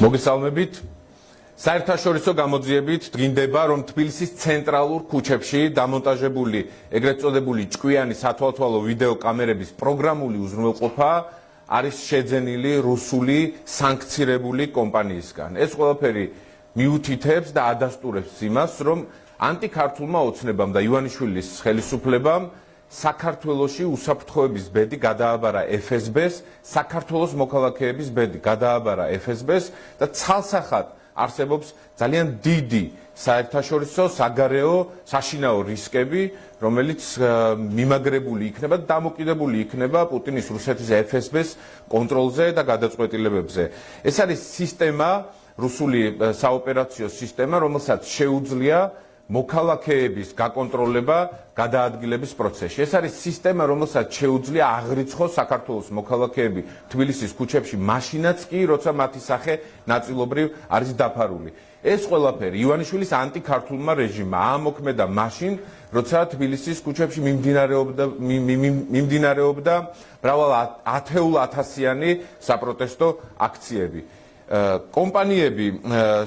მოგესალმებით. საერთაშორისო გამოძიებით დგინდება, რომ თბილისის ცენტრალურ ქუჩებში დამონტაჟებული ეგრეთ წოდებული ჭკვიანი სათვალთვალო ვიდეო კამერების პროგრამული უზრუნველყოფა არის შეძენილი რუსული სანქცირებული კომპანიისგან. ეს ყველაფერი მიუთითებს და ადასტურებს იმას, რომ ანტიქართულმა ოცნებამ და ივანიშვილის ხელისუფლებამ საქართველოში უსაფრთხოების ბედი გადააბარა FSB-ს, საქართველოს მოქალაქეების ბედი გადააბარა FSB-ს და ცალსახად არსებობს ძალიან დიდი საერთაშორისო საგარეო საშინაო რისკები, რომელიც მიმაგრებული იქნება და დამოკიდებული იქნება პუტინის რუსეთის FSB-ს კონტროლზე და გადაწყვეტილებებზე. ეს არის სისტემა, რუსული საოპერაციო სისტემა, რომელსაც შეუძლია მოქალაქეების გაკონტროლება გადაადგილების პროცესში. ეს არის სისტემა, რომელსაც შეუძლია აღრიცხოს საქართველოს მოქალაქეები თბილისის ქუჩებში, მაშინაც კი, როცა მათი სახე ნაწილობრივ არის დაფარული. ეს ყველაფერი ივანიშვილის ანტიქართულმა რეჟიმმა აამოქმედა მაშინ, როცა თბილისის ქუჩებში მიმდინარეობდა მრავალ ათეულ ათასიანი საპროტესტო აქციები. კომპანიები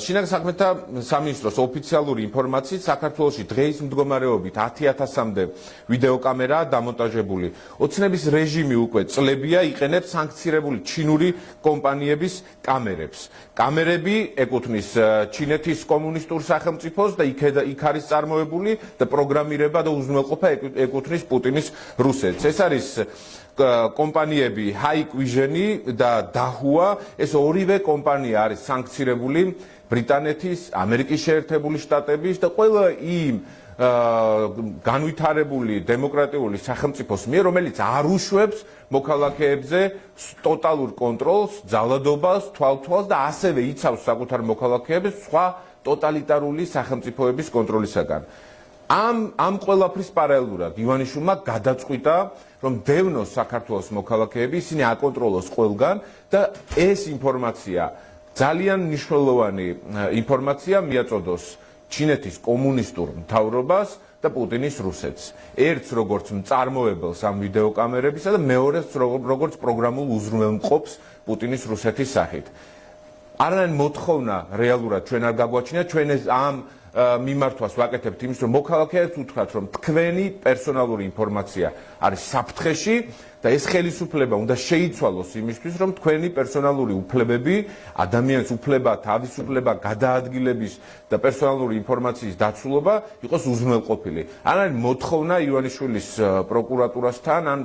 შინაგან საქმეთა სამინისტროს ოფიციალური ინფორმაციით საქართველოში დღეის მდგომარეობით 10,000-მდე ვიდეოკამერაა დამონტაჟებული. ოცნების რეჟიმი უკვე წლებია იყენებს სანქცირებული ჩინური კომპანიების კამერებს. კამერები ეკუთვნის ჩინეთის კომუნისტურ სახელმწიფოს და იქ არის წარმოებული და პროგრამირება და უზრუნველყოფა ეკუთვნის პუტინის რუსეთს. ეს არის კომპანიები Hikvision და Dahua, ეს ორივე კომპანია არის სანქცირებული ბრიტანეთის, ამერიკის შეერთებული შტატების და ყველა იმ განვითარებული დემოკრატიული სახელმწიფოს მიერ, რომელიც არ უშვებს მოქალაქეებზე ტოტალურ კონტროლს, ძალადობას, თვალთვალს და ასევე იცავს საკუთარ მოქალაქეებს სხვა ტოტალიტარული სახელმწიფოების კონტროლისაგან. ამ ყველაფრის პარალელურად ივანიშვილმა გადაწყვიტა, რომ დევნოს საქართველოს მოქალაქეები, ისინი აკონტროლოს ყველგან და ეს ინფორმაცია, ძალიან მნიშვნელოვანი ინფორმაცია მიაწოდოს ჩინეთის კომუნისტურ მთავრობას და პუტინის რუსეთს. ერთს როგორც მწარმოებელს ამ ვიდეოკამერებისა და მეორეს როგორც პროგრამულ უზრუნველმყოფს პუტინის რუსეთის სახით. არანაირი მოთხოვნა რეალურად ჩვენ არ გაგვაჩნია, ჩვენ ამ მიმართვას ვაკეთებთ იმის, რომ მოქალაქეებს უთხრათ, რომ თქვენი პერსონალური ინფორმაცია არის საფრთხეში და ეს ხელისუფლება უნდა შეიცვალოს იმისთვის, რომ თქვენი პერსონალური უფლებები, ადამიანის უფლება, თავისუფლება, გადაადგილების და პერსონალური ინფორმაციის დაცულობა იყოს უზრუნველყოფილი. არანაირი მოთხოვნა ივანიშვილის პროკურატურასთან ან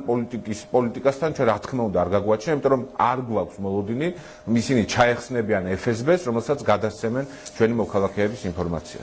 პოლიტიკასთან ჩვენ რა თქმა უნდა არ გაგვაჩნია, იმიტომ რომ არ გვაქვს მოლოდინი, ისინი ჩაეხსნებიან FSB-ს, რომელსაც გადასცემენ ჩვენი მოქალაქეების ინფორმაციას.